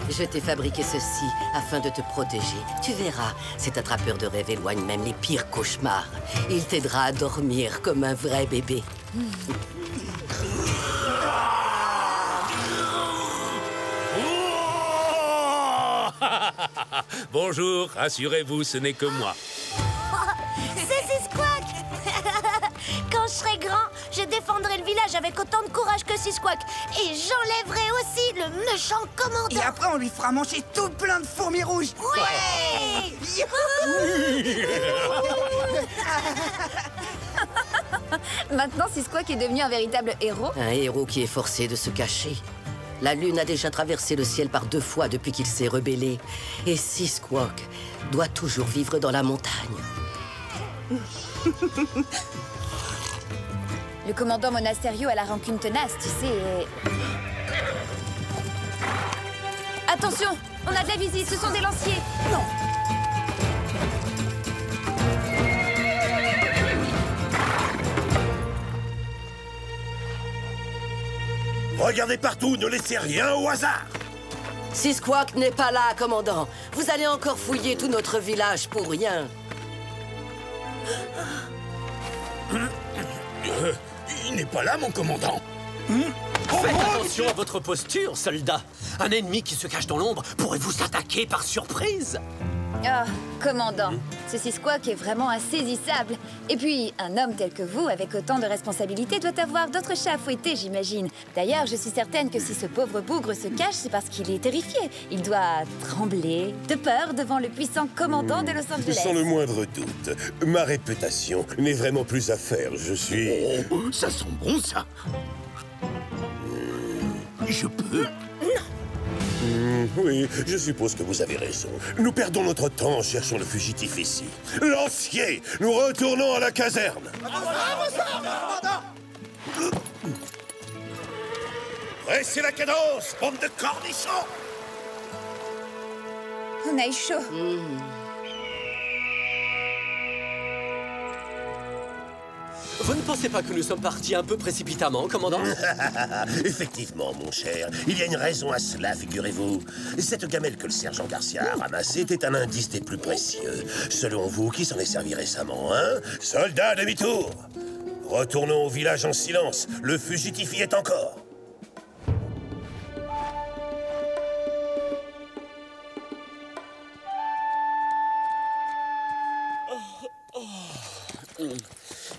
Je t'ai fabriqué ceci afin de te protéger. Tu verras, cet attrapeur de rêves éloigne même les pires cauchemars. Il t'aidera à dormir comme un vrai bébé. Bonjour, rassurez-vous, ce n'est que moi. C'est Squawk. Quand je serai grand, je défendrai le village avec autant de courage que Squawk. Et j'enlèverai aussi le méchant commandant. Et après, on lui fera manger tout plein de fourmis rouges. Ouais. Maintenant, Squawk est devenu un véritable héros. Un héros qui est forcé de se cacher. La Lune a déjà traversé le ciel par 2 fois depuis qu'il s'est rebellé. Et Squawk doit toujours vivre dans la montagne. Le commandant Monasterio a la rancune tenace, tu sais. Attention, on a de la visite, ce sont des lanciers. Non. Regardez partout, ne laissez rien au hasard. Squawk n'est pas là, commandant. Vous allez encore fouiller tout notre village pour rien. Il n'est pas là, mon commandant. Faites attention à votre posture, soldat. Un ennemi qui se cache dans l'ombre pourrait vous attaquer par surprise. Oh, commandant, ce Squawk est vraiment insaisissable. Et puis, un homme tel que vous, avec autant de responsabilités, doit avoir d'autres chats à fouetter, j'imagine. D'ailleurs, je suis certaine que si ce pauvre bougre se cache, c'est parce qu'il est terrifié. Il doit trembler de peur devant le puissant commandant de Los Angeles. Sans le moindre doute, ma réputation n'est vraiment plus à faire. Je suis... Oh, ça sent bon, ça. Je peux. Oui, je suppose que vous avez raison. Nous perdons notre temps en cherchant le fugitif ici. Lancier, nous retournons à la caserne. Pressez la cadence, bande de cornichons. On a eu chaud. Vous ne pensez pas que nous sommes partis un peu précipitamment, commandant? Effectivement, mon cher, il y a une raison à cela, figurez-vous. Cette gamelle que le sergent Garcia a ramassée était un indice des plus précieux. Selon vous, qui s'en est servi récemment, hein? Soldats, demi-tour! Retournons au village en silence. Le fugitif y est encore.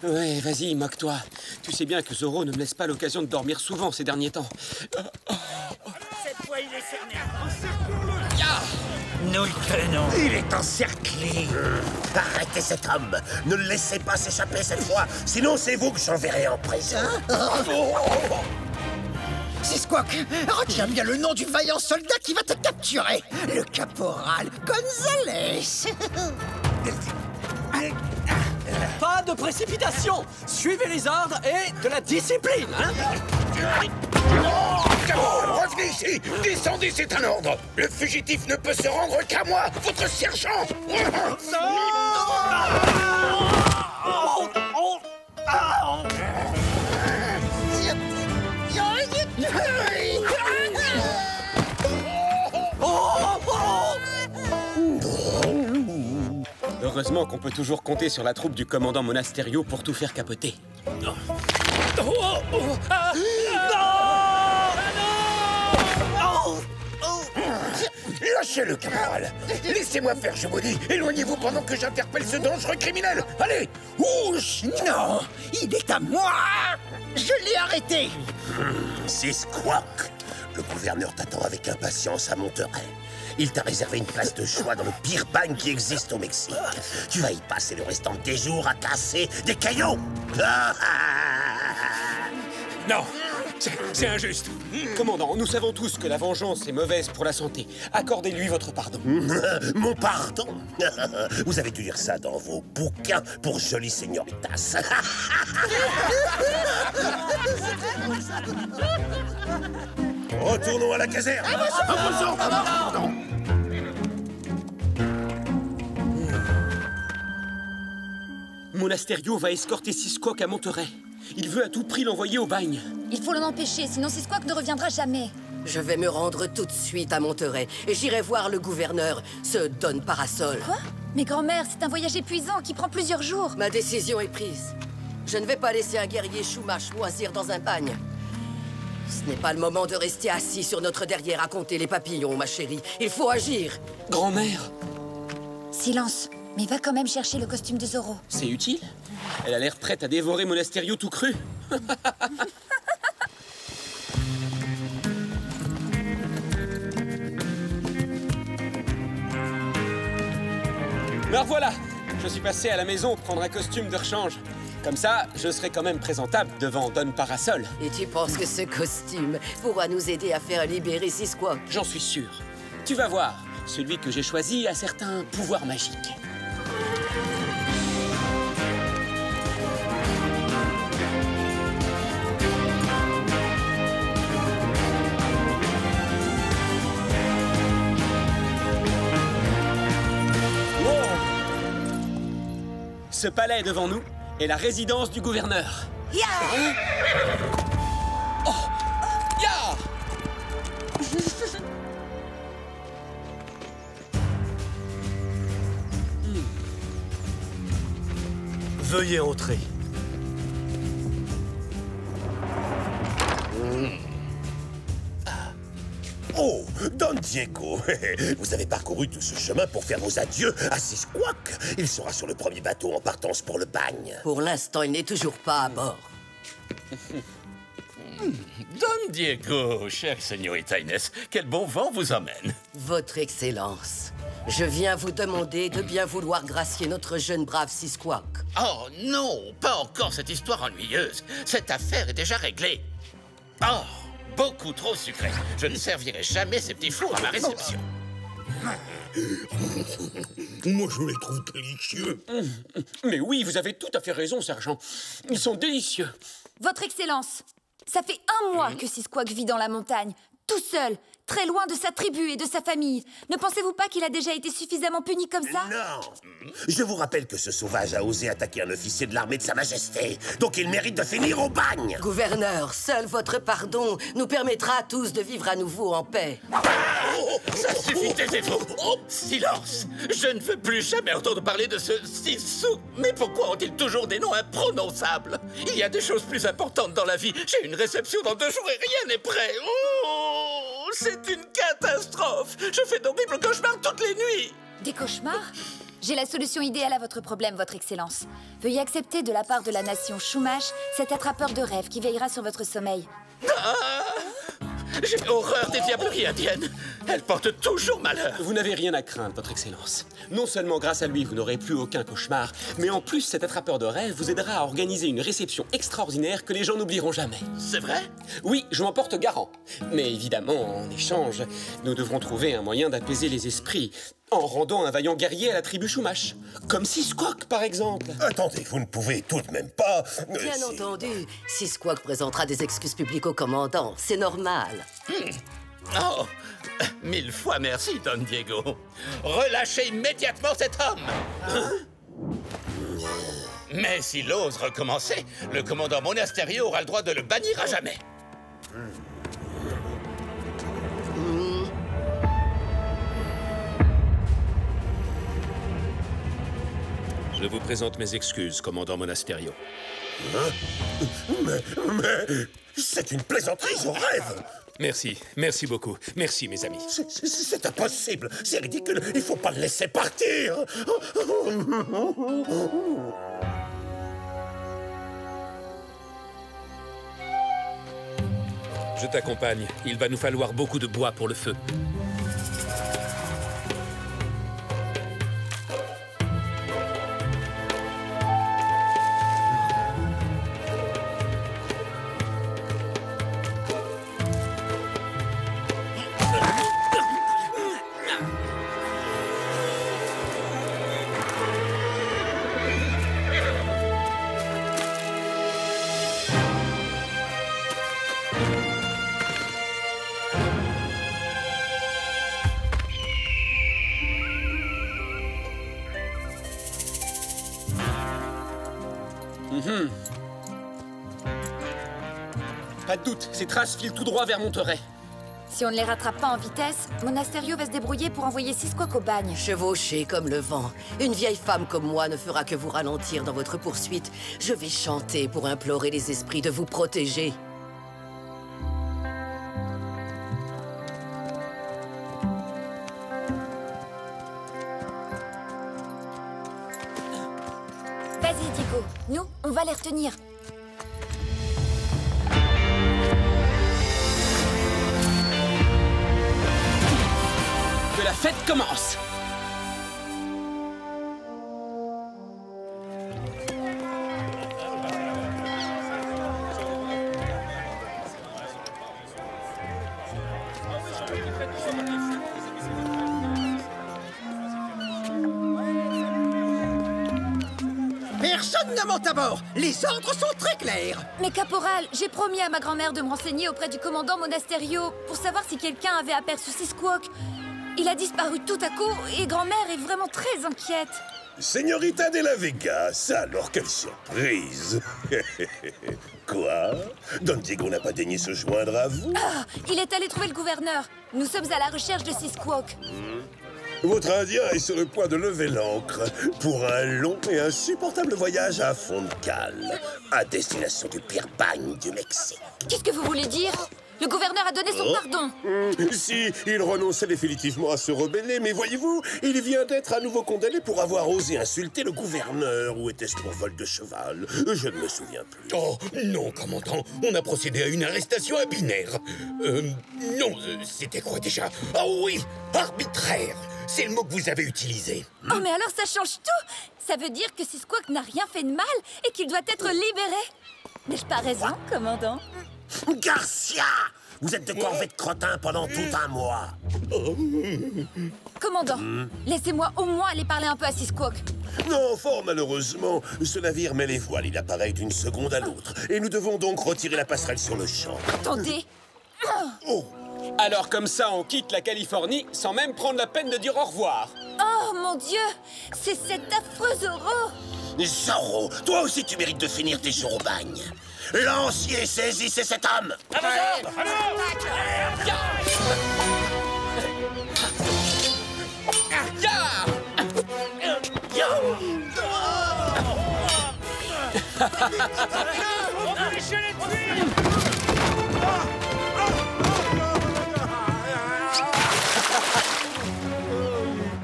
Ouais, vas-y, moque-toi. Tu sais bien que Zoro ne me laisse pas l'occasion de dormir souvent ces derniers temps. Cette fois, il est cerné. Nous le tenons. Il est encerclé. Arrêtez cet homme. Ne le laissez pas s'échapper cette fois. Sinon, c'est vous que j'enverrai en prison. Squawk, retiens bien le nom du vaillant soldat qui va te capturer. Le caporal Gonzalez. Pas de précipitation. Suivez les ordres et de la discipline, hein? Revenez ici. Descendez, c'est un ordre. Le fugitif ne peut se rendre qu'à moi, votre sergent. Heureusement qu'on peut toujours compter sur la troupe du commandant Monasterio pour tout faire capoter. Lâchez-le, caporal. Laissez-moi faire, je vous dis. Éloignez-vous pendant que j'interpelle ce dangereux criminel. Allez. Ouch. Non, il est à moi. Je l'ai arrêté. C'est Squawk. Le gouverneur t'attend avec impatience à Monterrey. Il t'a réservé une place de choix dans le pire bagne qui existe au Mexique. Tu vas y passer le restant de tes jours à casser des cailloux. Non, c'est injuste. Commandant, nous savons tous que la vengeance est mauvaise pour la santé. Accordez-lui votre pardon. Mon pardon? Vous avez dû lire ça dans vos bouquins pour jolies señoritas. Retournons à la caserne. Monasterio va escorter Squawk à Monterrey. Il veut à tout prix l'envoyer au bagne. Il faut l'en empêcher, sinon Squawk ne reviendra jamais. Je vais me rendre tout de suite à Monterey et j'irai voir le gouverneur, ce Don Parasol. Quoi? Mais grand-mère, c'est un voyage épuisant qui prend plusieurs jours. Ma décision est prise. Je ne vais pas laisser un guerrier Chumash moisir dans un bagne. Ce n'est pas le moment de rester assis sur notre derrière à compter les papillons, ma chérie. Il faut agir. Grand-mère, Silence. Mais va quand même chercher le costume de Zoro. c'est utile? Elle a l'air prête à dévorer Monasterio tout cru. Alors voilà, je suis passé à la maison prendre un costume de rechange. Comme ça, je serai quand même présentable devant Don Parasol. Et tu penses que ce costume pourra nous aider à faire libérer Sisquoc? J'en suis sûr. Tu vas voir, celui que j'ai choisi a certains pouvoirs magiques. Ce palais devant nous est la résidence du gouverneur. Hein? Oh! Ya! Veuillez entrer. Oh, Don Diego, vous avez parcouru tout ce chemin pour faire vos adieux à Sisquoc. Il sera sur le premier bateau en partance pour le bagne. Pour l'instant, il n'est toujours pas à bord. Don Diego, chère señorita Inès, quel bon vent vous emmène. Votre Excellence, je viens vous demander de bien vouloir gracier notre jeune brave Sisquoc. Oh non, pas encore cette histoire ennuyeuse. Cette affaire est déjà réglée. Oh, beaucoup trop sucré. Je ne servirai jamais ces petits fours à ma réception. Moi, je les trouve délicieux. Mais oui, vous avez tout à fait raison, sergent. Ils sont délicieux. Votre Excellence, ça fait un mois que Sisquoc vit dans la montagne, tout seul, très loin de sa tribu et de sa famille. Ne pensez-vous pas qu'il a déjà été suffisamment puni comme ça? Non. Je vous rappelle que ce sauvage a osé attaquer un officier de l'armée de Sa Majesté. Donc il mérite de finir au bagne. Gouverneur, seul votre pardon nous permettra à tous de vivre à nouveau en paix. Oh, ça suffit, taisez-vous. Oh, silence. Je ne veux plus jamais entendre parler de ce Sisou. Mais pourquoi ont-ils toujours des noms imprononçables? Il y a des choses plus importantes dans la vie. J'ai une réception dans 2 jours et rien n'est prêt. Oh, c'est une catastrophe. Je fais d'horribles cauchemars toutes les nuits. Des cauchemars? J'ai la solution idéale à votre problème, Votre Excellence. Veuillez accepter de la part de la nation Chumash cet attrapeur de rêves qui veillera sur votre sommeil. J'ai horreur des diableries indiennes. Elles portent toujours malheur. Vous n'avez rien à craindre, Votre Excellence. Non seulement grâce à lui, vous n'aurez plus aucun cauchemar, mais en plus, cet attrapeur de rêves vous aidera à organiser une réception extraordinaire que les gens n'oublieront jamais. C'est vrai? Oui, je m'en porte garant. Mais évidemment, en échange, nous devrons trouver un moyen d'apaiser les esprits en rendant un vaillant guerrier à la tribu Chumash. Comme Sisquoc, par exemple. Attendez, vous ne pouvez tout de même pas... Bien entendu, Sisquoc présentera des excuses publiques au commandant. C'est normal. Oh, 1000 fois merci, Don Diego. Relâchez immédiatement cet homme. Mais s'il ose recommencer, le commandant Monasterio aura le droit de le bannir à jamais. Je vous présente mes excuses, commandant Monasterio. Mais... C'est une plaisanterie, je rêve. Merci, merci beaucoup. Merci, mes amis. C'est impossible, c'est ridicule, il faut pas le laisser partir. Je t'accompagne. Il va nous falloir beaucoup de bois pour le feu. Pas de doute, ces traces filent tout droit vers Monterey. Si on ne les rattrape pas en vitesse, Monasterio va se débrouiller pour envoyer Seasquawk au bagne. Chevauché comme le vent, une vieille femme comme moi ne fera que vous ralentir dans votre poursuite. Je vais chanter pour implorer les esprits de vous protéger. Vas-y, Diego. Nous, on va les retenir. Que la fête commence! Personne ne monte à bord. Les ordres sont très clairs. Mais caporal, j'ai promis à ma grand-mère de me renseigner auprès du commandant Monasterio pour savoir si quelqu'un avait aperçu Seasquawk. Il a disparu tout à coup et grand-mère est vraiment très inquiète. Señorita de la Vega, ça alors, quelle surprise. Quoi? Don Diego n'a pas daigné se joindre à vous? Ah, il est allé trouver le gouverneur. Nous sommes à la recherche de Seasquawk. Votre Indien est sur le point de lever l'ancre pour un long et insupportable voyage à fond de cale, à destination du pire bagne du Mexique. Qu'est-ce que vous voulez dire? Le gouverneur a donné son pardon. Si, il renonçait définitivement à se rebeller, mais voyez-vous, il vient d'être à nouveau condamné pour avoir osé insulter le gouverneur. Ou était-ce pour vol de cheval? Je ne me souviens plus. Oh, non, commandant. On a procédé à une arrestation binaire. Non, c'était quoi déjà? Oh oui, arbitraire. C'est le mot que vous avez utilisé. Oh, mais alors ça change tout. Ça veut dire que Seasquawk n'a rien fait de mal et qu'il doit être libéré. N'ai-je pas raison, commandant? Garcia! Vous êtes de corvée de crottin pendant tout un mois. Commandant, laissez-moi au moins aller parler un peu à Seasquawk. Non, fort malheureusement, ce navire met les voiles. Il apparaît d'une seconde à l'autre. Et nous devons donc retirer la passerelle sur le champ. Attendez. Oh! Alors comme ça, on quitte la Californie sans même prendre la peine de dire au revoir. Oh mon Dieu, c'est cet affreux Zorro. Zorro, toi aussi tu mérites de finir tes jours au bagne. Lancier, saisissez cet homme!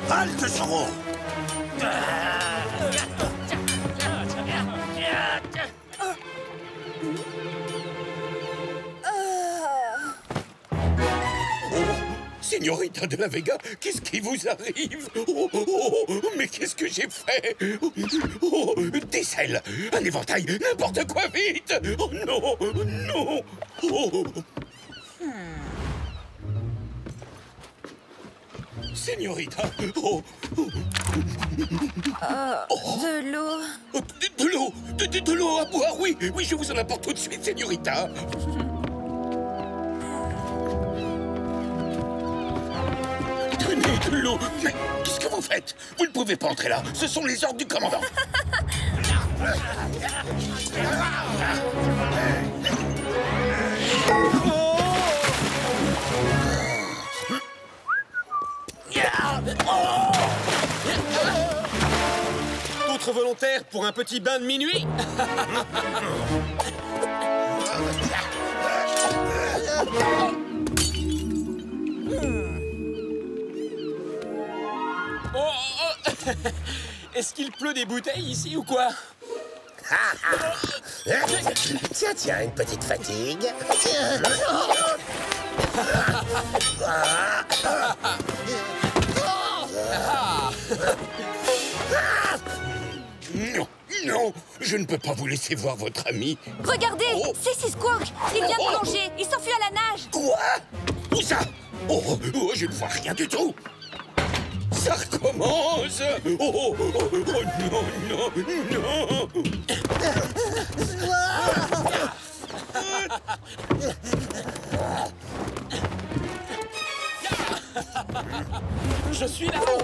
Halte, Zorro! Señorita de la Vega, qu'est-ce qui vous arrive? Mais qu'est-ce que j'ai fait? Des selles, un éventail, n'importe quoi, vite! Oh non, non! Señorita, De l'eau. De l'eau, de l'eau à boire, oui, oui, je vous en apporte tout de suite, Señorita. Tenez de l'eau. Mais qu'est-ce que vous faites? Vous ne pouvez pas entrer là. Ce sont les ordres du commandant. D'autres volontaires pour un petit bain de minuit? Est-ce qu'il pleut des bouteilles ici ou quoi? Tiens, tiens, une petite fatigue. Non, non, je ne peux pas vous laisser voir votre ami. Regardez, c'est Seasquawk. Il vient de plonger. Il s'enfuit à la nage. Quoi? Où ça? Oh, je ne vois rien du tout. Ça recommence. Oh, non, non, non. Je suis là-haut.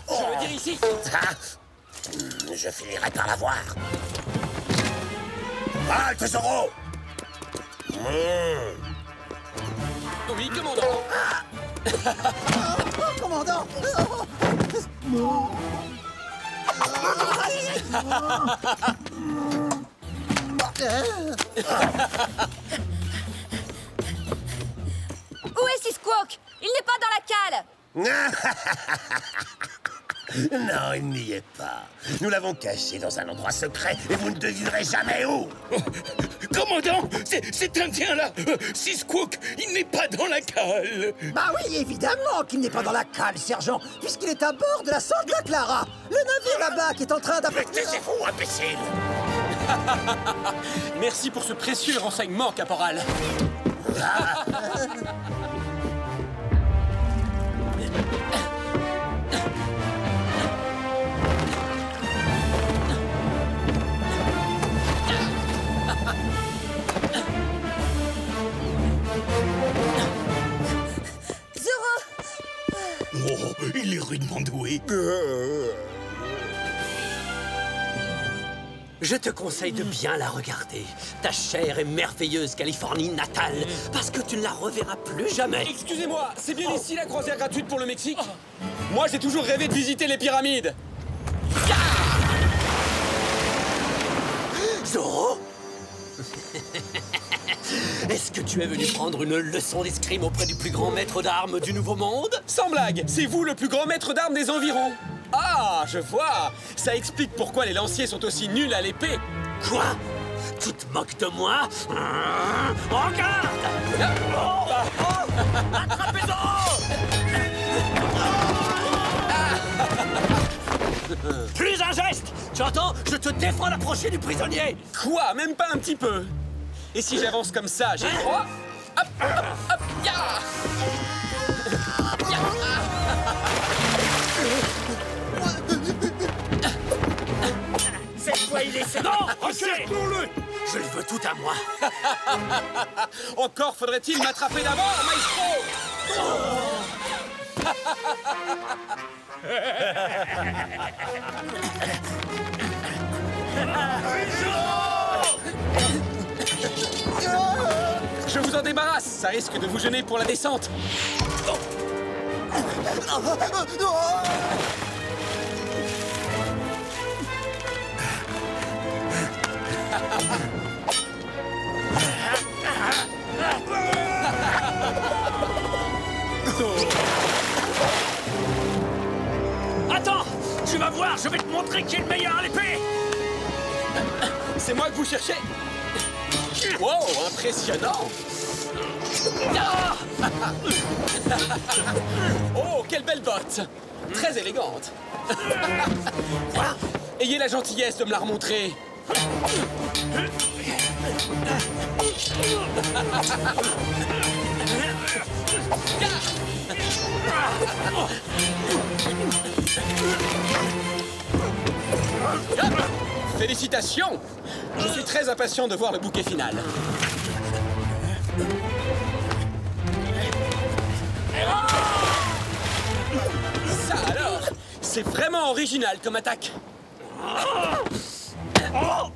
Je veux dire ici. Je finirai par la voir. Halte, Zorro! Oui, commandant. Oh, commandant! Où est Seasquawk? Il n'est pas dans la cale. Non, il n'y est pas. Nous l'avons caché dans un endroit secret et vous ne devinerez jamais où. Commandant, cet Indien-là, Seasquawk, il n'est pas dans la cale. Bah oui, évidemment qu'il n'est pas dans la cale, sergent, puisqu'il est à bord de la Santa Clara, le navire là-bas qui est en train d'apporter... Taisez-vous, imbécile! Merci pour ce précieux renseignement, caporal. Oh, il est rudement doué. Je te conseille de bien la regarder, ta chère et merveilleuse Californie natale, parce que tu ne la reverras plus jamais. Excusez-moi, c'est bien ici la croisière gratuite pour le Mexique? Moi, j'ai toujours rêvé de visiter les pyramides. Zorro? Est-ce que tu es venu prendre une leçon d'escrime auprès du plus grand maître d'armes du Nouveau Monde? Sans blague, c'est vous le plus grand maître d'armes des environs. Ah, je vois. Ça explique pourquoi les lanciers sont aussi nuls à l'épée. Quoi? Tu te moques de moi? Regarde! Attrapez Zorro! Plus un geste! Tu entends? Je te défends d'approcher du prisonnier! Quoi? Même pas un petit peu. Et si j'avance comme ça, j'ai droit? Hop, hop, hop, ya! Ya! Cette fois, il est... Non! Recule! Je le veux tout à moi! Encore faudrait-il m'attraper d'abord, maestro! Je vous en débarrasse, ça risque de vous gêner pour la descente. Attends! Tu vas voir, je vais te montrer qui est le meilleur à l'épée! C'est moi que vous cherchez? Wow, impressionnant! Oh, quelle belle botte! Très élégante! Ayez la gentillesse de me la remontrer! Félicitations! Je suis très impatient de voir le bouquet final. Ça alors, c'est vraiment original comme attaque. Oh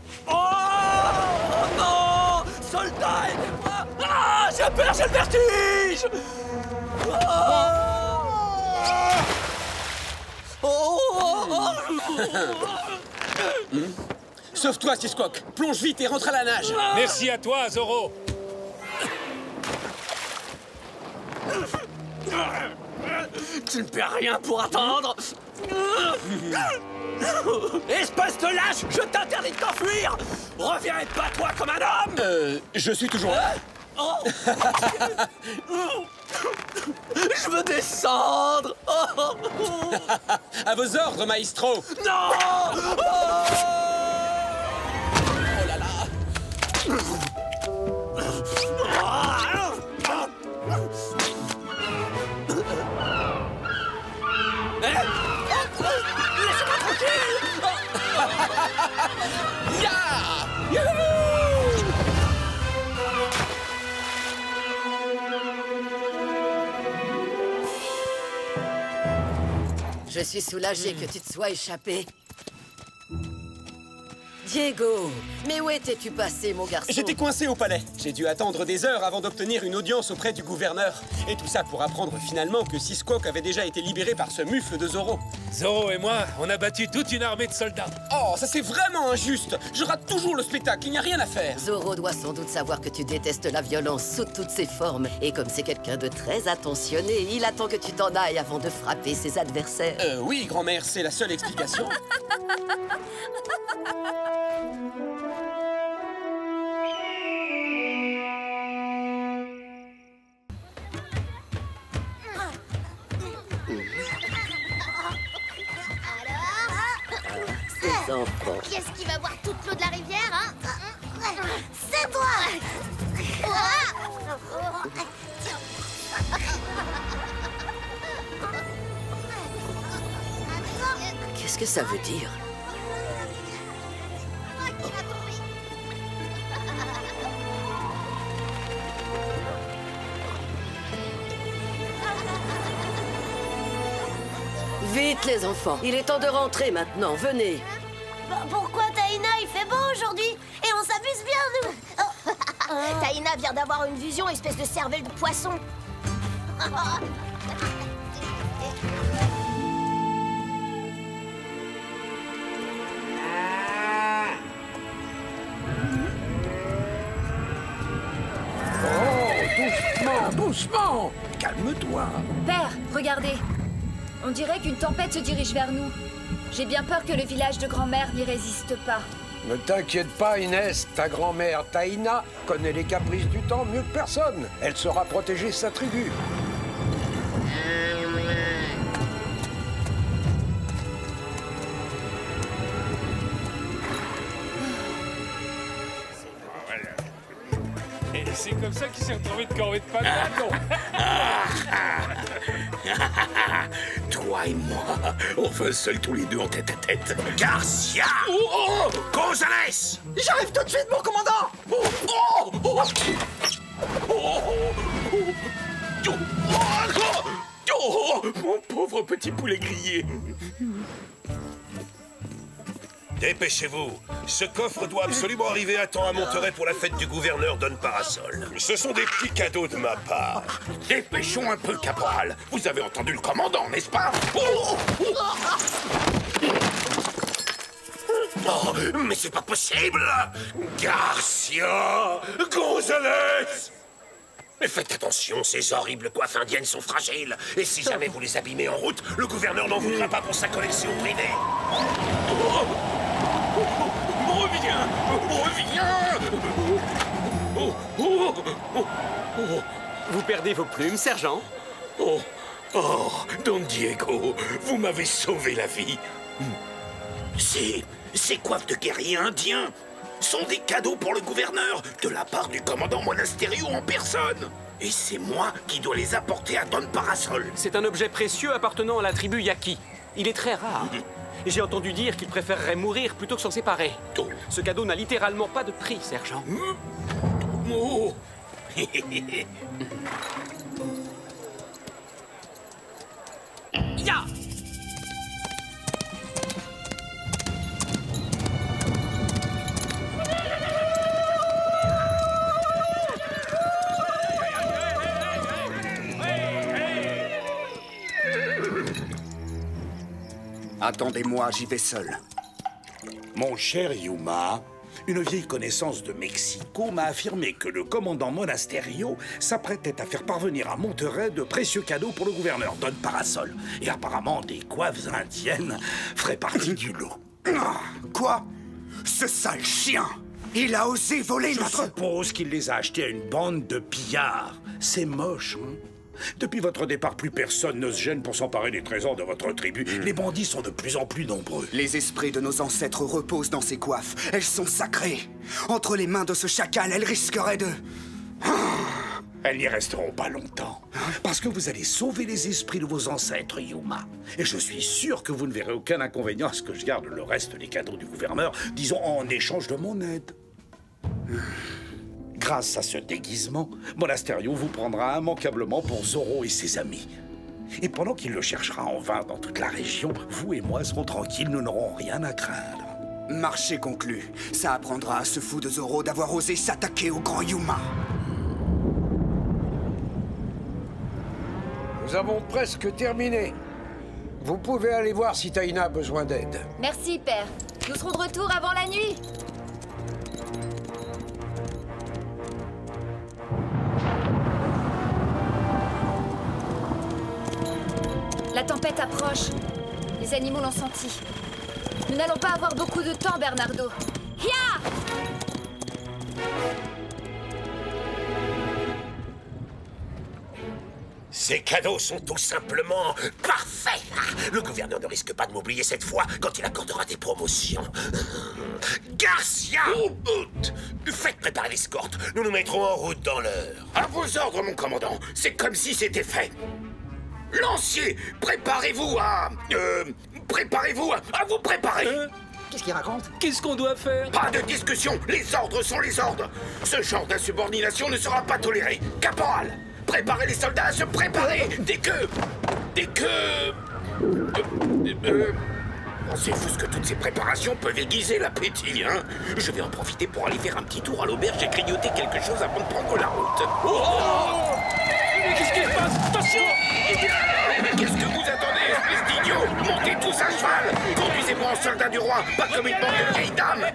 non! Soldat, aidez-moi! Ah! J'ai peur, j'ai le vertige! Sauve-toi, Seasquawk. Plonge vite et rentre à la nage. Merci à toi, Zorro. Tu ne perds rien pour attendre! Espèce de lâche! Je t'interdis de t'enfuir! Reviens et bats-toi comme un homme! Je suis toujours là. Je veux descendre! À vos ordres, maestro. Non! Oh là là. Laissez-moi tranquille! Ya! Youhou! Je suis soulagé que tu te sois échappé. Diego, mais où étais-tu passé, mon garçon? J'étais coincé au palais. J'ai dû attendre des heures avant d'obtenir une audience auprès du gouverneur. Et tout ça pour apprendre finalement que Seasquawk avait déjà été libéré par ce mufle de Zoro. Zoro et moi, on a battu toute une armée de soldats. Oh, ça c'est vraiment injuste. Je rate toujours le spectacle, il n'y a rien à faire. Zoro doit sans doute savoir que tu détestes la violence sous toutes ses formes. Et comme c'est quelqu'un de très attentionné, il attend que tu t'en ailles avant de frapper ses adversaires. Oui, grand-mère, c'est la seule explication. Qui est-ce qui va boire toute l'eau de la rivière, hein? C'est toi! Qu'est-ce que ça veut dire? Vite, les enfants. Il est temps de rentrer maintenant. Venez. Pourquoi Taïna, il fait beau aujourd'hui? Et on s'amuse bien, nous! Taïna vient d'avoir une vision, espèce de cervelle de poisson. Doucement! Calme-toi. Père, regardez. On dirait qu'une tempête se dirige vers nous. J'ai bien peur que le village de grand-mère n'y résiste pas. Ne t'inquiète pas, Inès. Ta grand-mère, Taïna, connaît les caprices du temps mieux que personne. Elle saura protéger sa tribu. Et c'est comme ça qu'il s'est retrouvé de corvée de patate, non? Toi et moi, on va seuls tous les deux en tête à tête. Garcia! Oh, Gonzalez! J'arrive tout de suite, mon commandant! mon pauvre petit poulet grillé. Dépêchez-vous. Ce coffre doit absolument arriver à temps à Monterey pour la fête du gouverneur Don Parasol. Ce sont des petits cadeaux de ma part. Dépêchons un peu, caporal. Vous avez entendu le commandant, n'est-ce pas? Oh, mais c'est pas possible! Garcia! Gonzalez! Mais faites attention, ces horribles coiffes indiennes sont fragiles. Et si jamais vous les abîmez en route, le gouverneur n'en voudra pas pour sa collection privée. Reviens! Vous perdez vos plumes, sergent? Don Diego, vous m'avez sauvé la vie. Ces coiffes de guerriers indiens sont des cadeaux pour le gouverneur de la part du commandant Monasterio en personne. Et c'est moi qui dois les apporter à Don Parasol. C'est un objet précieux appartenant à la tribu Yaqui. Il est très rare. Et j'ai entendu dire qu'il préférerait mourir plutôt que s'en séparer. Ce cadeau n'a littéralement pas de prix, sergent. Oh. Ya! Attendez-moi, j'y vais seul. Mon cher Yuma, une vieille connaissance de Mexico m'a affirmé que le commandant Monasterio s'apprêtait à faire parvenir à Monterey de précieux cadeaux pour le gouverneur Don Parasol. Et apparemment, des coiffes indiennes feraient partie du lot. Quoi? Ce sale chien! Il a osé voler notre... Je suppose qu'il les a achetés à une bande de pillards. C'est moche, hein? Depuis votre départ, plus personne ne se gêne pour s'emparer des trésors de votre tribu. Les bandits sont de plus en plus nombreux. Les esprits de nos ancêtres reposent dans ces coiffes. Elles sont sacrées. Entre les mains de ce chacal, elles risqueraient de... Elles n'y resteront pas longtemps. Parce que vous allez sauver les esprits de vos ancêtres, Yuma. Et je suis sûr que vous ne verrez aucun inconvénient à ce que je garde le reste des cadeaux du gouverneur, disons en échange de mon aide. Grâce à ce déguisement, Monasterio vous prendra immanquablement pour Zoro et ses amis. Et pendant qu'il le cherchera en vain dans toute la région, vous et moi serons tranquilles, nous n'aurons rien à craindre. Marché conclu. Ça apprendra à ce fou de Zoro d'avoir osé s'attaquer au grand Yuma. Nous avons presque terminé. Vous pouvez aller voir si Taina a besoin d'aide. Merci, père. Nous serons de retour avant la nuit. La tempête approche. Les animaux l'ont senti. Nous n'allons pas avoir beaucoup de temps, Bernardo. Hia! Ces cadeaux sont tout simplement parfaits. Le gouverneur ne risque pas de m'oublier cette fois quand il accordera des promotions. Garcia! Faites préparer l'escorte. Nous nous mettrons en route dans l'heure. À vos ordres, mon commandant. C'est comme si c'était fait. Lancier, préparez-vous à vous préparer. Qu'est-ce qu'il raconte? Qu'est-ce qu'on doit faire? Pas de discussion. Les ordres sont les ordres. Ce genre d'insubordination ne sera pas toléré. Caporal, préparez les soldats à se préparer. Pensez-vous que toutes ces préparations peuvent aiguiser l'appétit, hein? Je vais en profiter pour aller faire un petit tour à l'auberge et grignoter quelque chose avant de prendre la route. Oh! Mais qu'est-ce qui se passe? Attention! Qu'est-ce que vous attendez, espèce d'idiot? Montez tous à cheval! Conduisez-moi en soldat du roi, pas comme une bande de vieilles dames!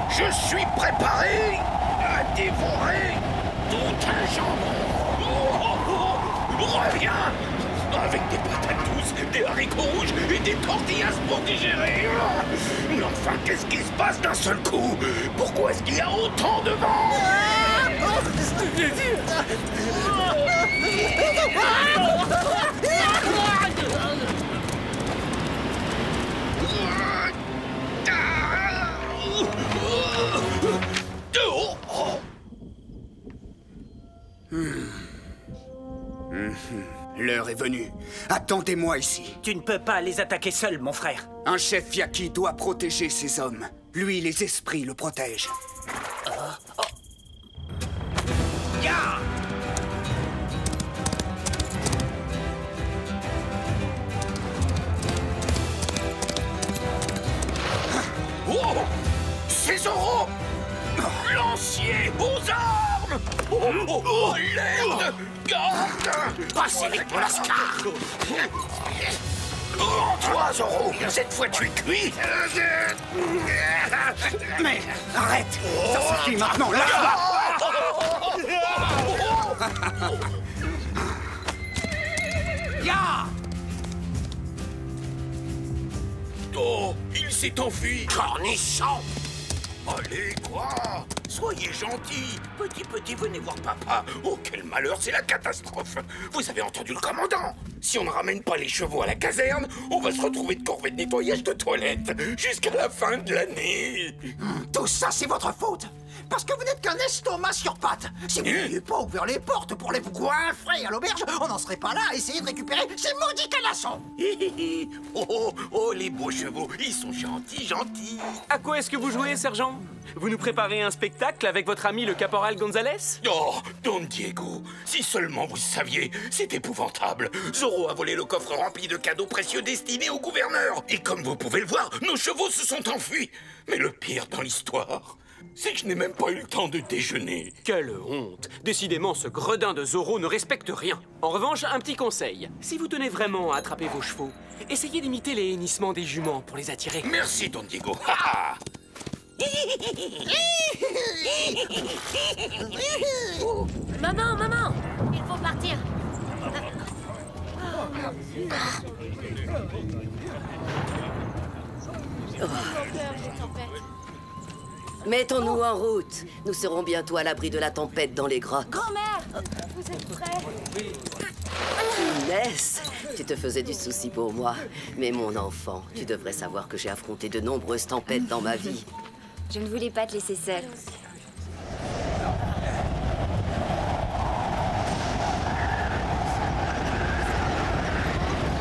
Je suis préparé à dévorer tout un jambon! Reviens! Avec des patates douces, des haricots rouges et des tortillas pour digérer. Mais enfin, qu'est-ce qui se passe d'un seul coup? Pourquoi est-ce qu'il y a autant de vent? L'heure est venue. Attendez-moi ici. Tu ne peux pas les attaquer seul, mon frère. Un chef Yaki doit protéger ses hommes. Lui, les esprits le protègent. Ya! Oh! C'est Zoro! Lancier aux armes! L'aide! Garde! Passez vite, mon lascar! Toi, Zoro! Cette fois, tu es cuit! Mais arrête! Ça suffit maintenant, lâche-moi! Ya! Oh! Il s'est enfui! Cornichon! Allez, quoi? Soyez gentil. Petit, venez voir papa. Oh, quel malheur, c'est la catastrophe. Vous avez entendu le commandant? Si on ne ramène pas les chevaux à la caserne, on va se retrouver de corvée de nettoyage de toilettes jusqu'à la fin de l'année. Tout ça, c'est votre faute. Parce que vous n'êtes qu'un estomac sur pattes. Si vous n'aviez pas ouvert les portes pour les goinfrer à l'auberge, on n'en serait pas là à essayer de récupérer ces maudits canassons. Oh, les beaux chevaux, ils sont gentils. À quoi est-ce que vous jouez, sergent? Vous nous préparez un spectacle avec votre ami le caporal Gonzalez? Oh, Don Diego, si seulement vous saviez, c'est épouvantable. Zoro a volé le coffre rempli de cadeaux précieux destinés au gouverneur. Et comme vous pouvez le voir, nos chevaux se sont enfuis. Mais le pire dans l'histoire, c'est que je n'ai même pas eu le temps de déjeuner. Quelle honte! Décidément, ce gredin de Zoro ne respecte rien. En revanche, un petit conseil. Si vous tenez vraiment à attraper vos chevaux, essayez d'imiter les hennissements des juments pour les attirer. Merci, Don Diego. Maman, il faut partir. Mettons-nous en route. Nous serons bientôt à l'abri de la tempête dans les grottes. Grand-mère, vous êtes prêts? Inès, tu te faisais du souci pour moi. Mais mon enfant, tu devrais savoir que j'ai affronté de nombreuses tempêtes dans ma vie. Je ne voulais pas te laisser seule.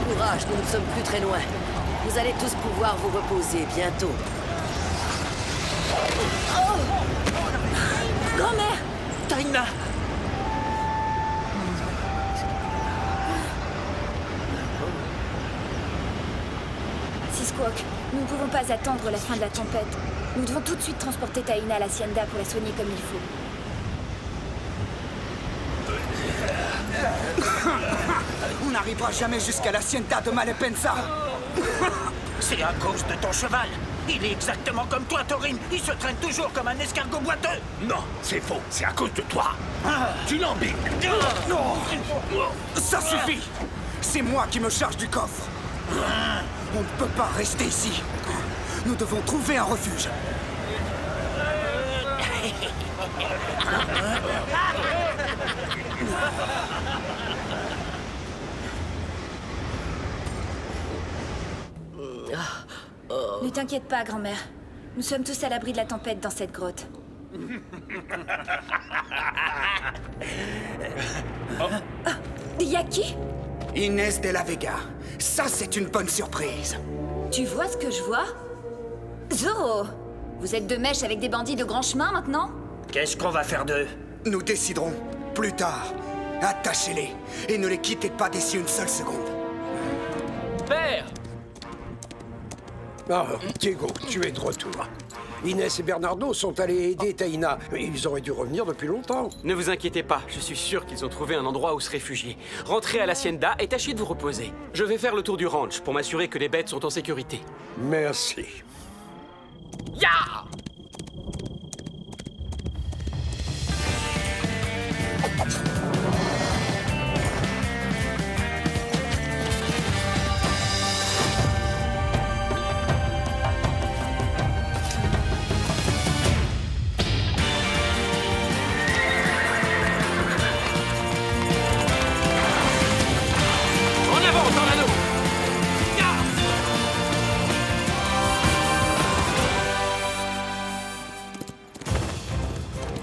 Courage, nous ne sommes plus très loin. Vous allez tous pouvoir vous reposer bientôt. Grand-mère! Taina! Squawk. Nous ne pouvons pas attendre la fin de la tempête. Nous devons tout de suite transporter Taina à l'Hacienda pour la soigner comme il faut. On n'arrivera jamais jusqu'à l'Hacienda de Malepensa. C'est à cause de ton cheval. Il est exactement comme toi, Thorim. Il se traîne toujours comme un escargot boiteux. Non, c'est faux. C'est à cause de toi. Tu l'embigues. Ça suffit. C'est moi qui me charge du coffre. On ne peut pas rester ici. Nous devons trouver un refuge. Ne t'inquiète pas, grand-mère. Nous sommes tous à l'abri de la tempête dans cette grotte. Yaki? Inès de la Vega. Ça, c'est une bonne surprise. Tu vois ce que je vois? Zoro! Vous êtes de mèche avec des bandits de grand chemin maintenant? Qu'est-ce qu'on va faire d'eux? Nous déciderons plus tard. Attachez-les et ne les quittez pas d'ici une seule seconde. Père! Ah, Diego, tu es de retour. Inès et Bernardo sont allés aider Taina. Ils auraient dû revenir depuis longtemps. Ne vous inquiétez pas, je suis sûr qu'ils ont trouvé un endroit où se réfugier. Rentrez à l'Hacienda et tâchez de vous reposer. Je vais faire le tour du ranch pour m'assurer que les bêtes sont en sécurité. Merci. Ya!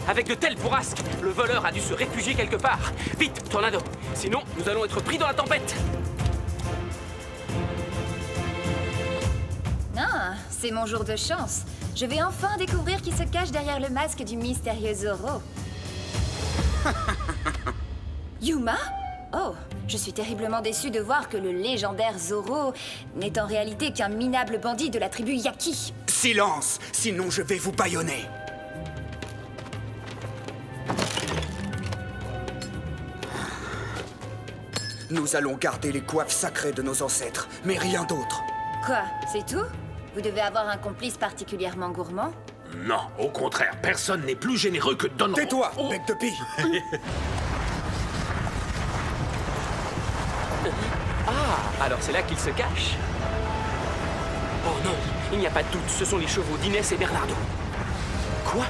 Avec de telles bourrasques, le voleur a dû se réfugier quelque part. Vite, Tornado! Sinon, nous allons être pris dans la tempête! Ah, c'est mon jour de chance. Je vais enfin découvrir qui se cache derrière le masque du mystérieux Zoro. Yuma? Oh, je suis terriblement déçue de voir que le légendaire Zoro n'est en réalité qu'un minable bandit de la tribu Yaki. Silence, sinon je vais vous bâillonner. Nous allons garder les coiffes sacrées de nos ancêtres, mais rien d'autre. Quoi, c'est tout? Vous devez avoir un complice particulièrement gourmand? Non, au contraire, personne n'est plus généreux que Don... Tais-toi, bec de pie. Ah, alors c'est là qu'il se cache. Oh non, il n'y a pas de doute, ce sont les chevaux d'Inès et Bernardo. Quoi?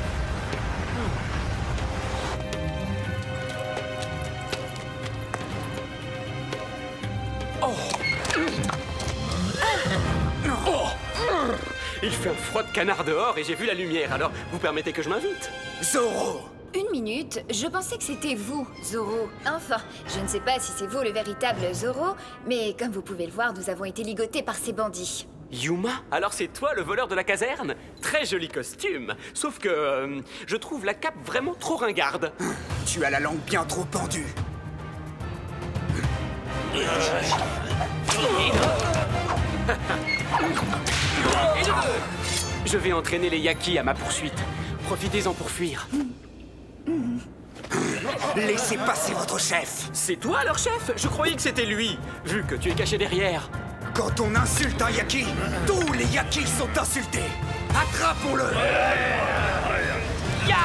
Il fait un froid de canard dehors et j'ai vu la lumière, alors vous permettez que je m'invite? Zoro! Une minute, je pensais que c'était vous, Zoro. Enfin, je ne sais pas si c'est vous le véritable Zoro, mais comme vous pouvez le voir, nous avons été ligotés par ces bandits. Yuma? Alors c'est toi le voleur de la caserne? Très joli costume. Sauf que je trouve la cape vraiment trop ringarde. Tu as la langue bien trop pendue. Je vais entraîner les Yaki à ma poursuite. Profitez-en pour fuir. Laissez passer votre chef. C'est toi leur chef? Je croyais que c'était lui, vu que tu es caché derrière. Quand on insulte un Yaki, tous les Yakis sont insultés. Attrapons-le. Ya!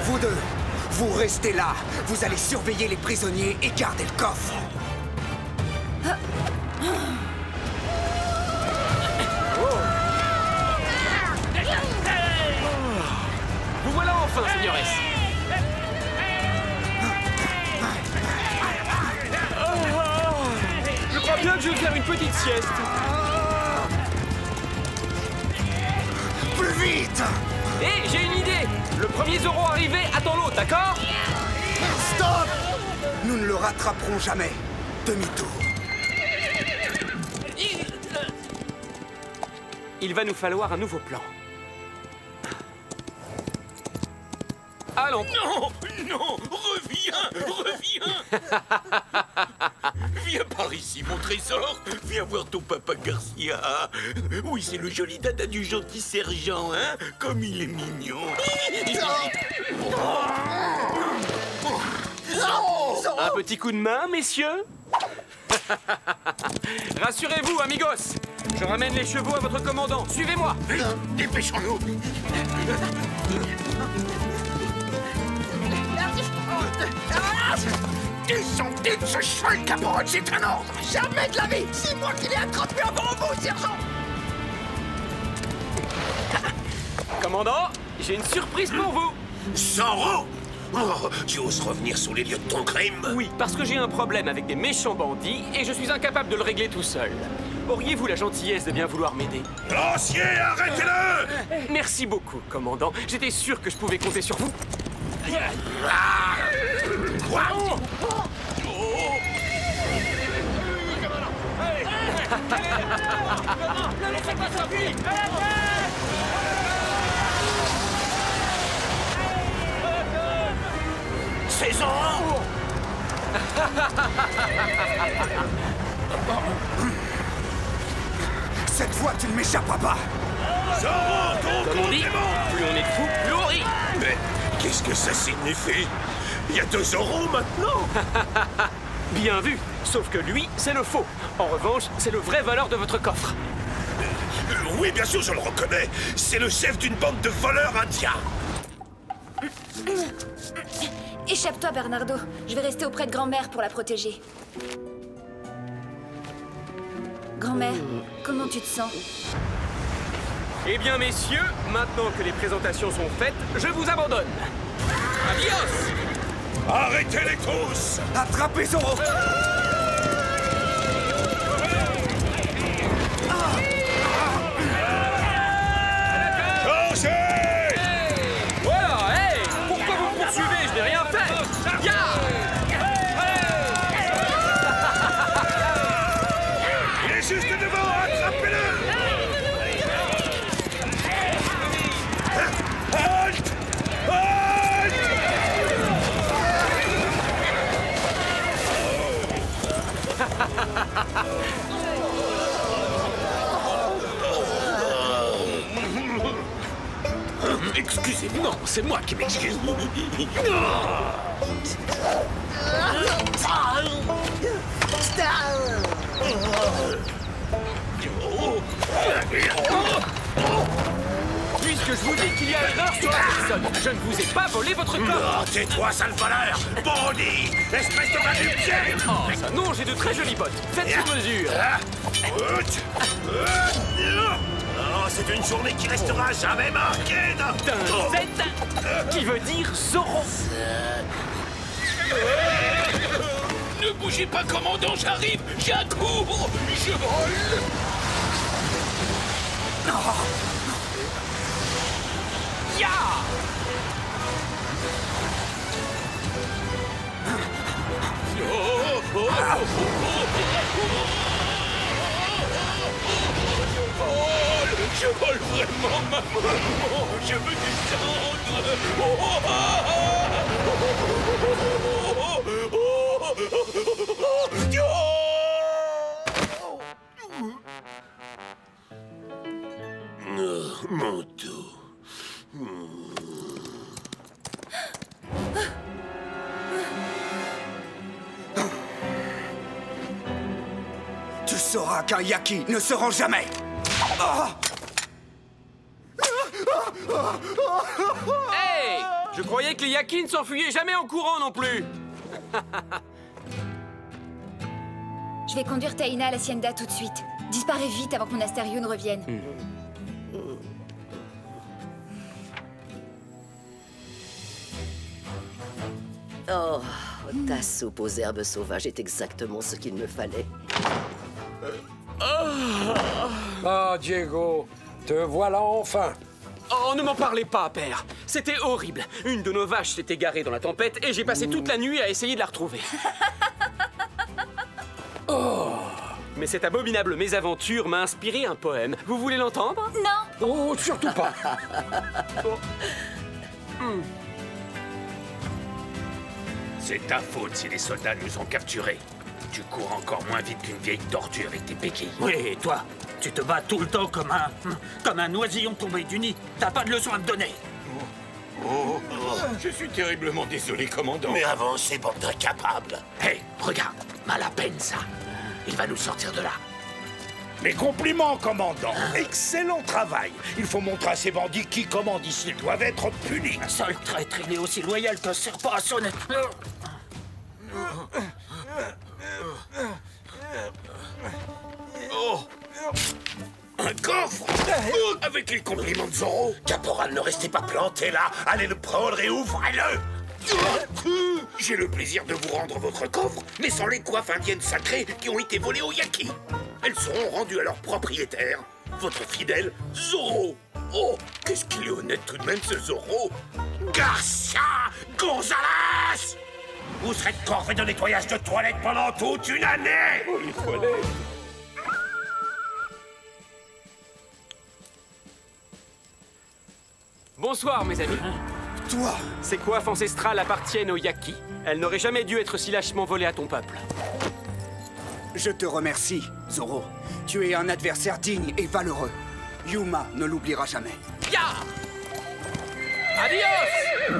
Vous deux, vous restez là. Vous allez surveiller les prisonniers et garder le coffre. Vous voilà enfin, señores. Je crois bien que je vais faire une petite sieste. Plus vite! Hé, j'ai une idée. Le premier Zoro arrivé attend l'autre, d'accord? Stop! Nous ne le rattraperons jamais. Demi-tour. Il va nous falloir un nouveau plan. Allons. Non, non, reviens, reviens. Viens par ici, mon trésor. Viens voir ton papa Garcia. Oui, c'est le joli dada du gentil sergent, hein? Comme il est mignon. Un petit coup de main, messieurs? Rassurez-vous, amigos. Je ramène les chevaux à votre commandant. Suivez-moi. Dépêchons-nous. Descendez de ce cheval, caporal, c'est un ordre. Jamais de la vie. C'est moi qui l'ai attrapé avant vous, sergent. Commandant, j'ai une surprise pour vous. Zorro! Oh, tu oses revenir sur les lieux de ton crime? Oui, parce que j'ai un problème avec des méchants bandits et je suis incapable de le régler tout seul. Auriez-vous la gentillesse de bien vouloir m'aider? Lancier, arrêtez-le! Merci beaucoup, commandant. J'étais sûr que je pouvais compter sur vous. Quoi? Ne laissez pas sortir. C'est Zorro. Cette fois, tu ne m'échapperas pas. Zorro, ton Comme on dit, complément! plus on est de fous, plus on rit. Mais qu'est-ce que ça signifie? Il y a 2 Zorro maintenant? Bien vu, sauf que lui, c'est le faux. En revanche, c'est le vrai voleur de votre coffre. Oui, bien sûr, je le reconnais. C'est le chef d'une bande de voleurs indiens. Échappe-toi, Bernardo. Je vais rester auprès de grand-mère pour la protéger. Grand-mère, comment tu te sens? Eh bien, messieurs, maintenant que les présentations sont faites, je vous abandonne. Adios! Arrêtez-les tous! Attrapez Zorro. Changez! Voilà, hey! Pourquoi vous me poursuivez? Je n'ai rien fait! Ya! Il est juste devant, attrapez-le! Halt! Halt! Excusez-moi, non, c'est moi qui m'excuse. Puisque je vous dis qu'il y a erreur sur la personne, je ne vous ai pas volé votre corps. Oh, tais-toi, sale voleur! Bandit! Espèce de va-du-pied! Oh, ça non, j'ai de très jolies bottes. Faites sur mesure. Oh, c'est une journée qui restera jamais marquée D'un Z qui veut dire Zorro. Ne bougez pas, commandant, j'arrive. J'accours. Je vole. Ya! Je vole vraiment, maman. Je veux descendre. Mon dos. Tu sauras qu'un Yaki ne se rend jamais. Hey! Je croyais que les Yaki ne s'enfuyaient jamais en courant non plus. Je vais conduire Taina à l'Hacienda tout de suite. Disparais vite avant que mon Asterio ne revienne. Oh, ta soupe aux herbes sauvages est exactement ce qu'il me fallait. Ah, Diego, te voilà enfin. Oh, ne m'en parlez pas, père. C'était horrible. Une de nos vaches s'est égarée dans la tempête et j'ai passé toute la nuit à essayer de la retrouver. Mais cette abominable mésaventure m'a inspiré un poème. Vous voulez l'entendre? Non. Oh, surtout pas. C'est ta faute si les soldats nous ont capturés. Tu cours encore moins vite qu'une vieille tortue avec tes béquilles. Oui, et toi, tu te bats tout le temps comme un oisillon tombé du nid. T'as pas de leçon à me donner. Je suis terriblement désolé, commandant. Mais avancez, bande d'incapables. Hé, regarde, mal à peine ça. Il va nous sortir de là. Mes compliments, commandant. Excellent travail. Il faut montrer à ces bandits qui commandent ici. Ils doivent être punis. Un seul traître, il est aussi loyal qu'un serpent à sonner. Oh! Un coffre! Avec les compliments de Zorro! Caporal, ne restez pas planté là. Allez le prendre et ouvrez-le. J'ai le plaisir de vous rendre votre coffre, mais sans les coiffes indiennes sacrées qui ont été volées aux Yaki. Elles seront rendues à leur propriétaire, votre fidèle Zorro. Oh, qu'est-ce qu'il est honnête tout de même, ce Zorro! Garcia Gonzalez! Vous serez corvée de nettoyage de toilettes pendant toute une année. Oh, les toilettes! Bonsoir, mes amis. Toi! Ces coiffes ancestrales appartiennent aux Yaki. Elles n'auraient jamais dû être si lâchement volées à ton peuple. Je te remercie, Zorro. Tu es un adversaire digne et valeureux. Yuma ne l'oubliera jamais. Ya! Adios!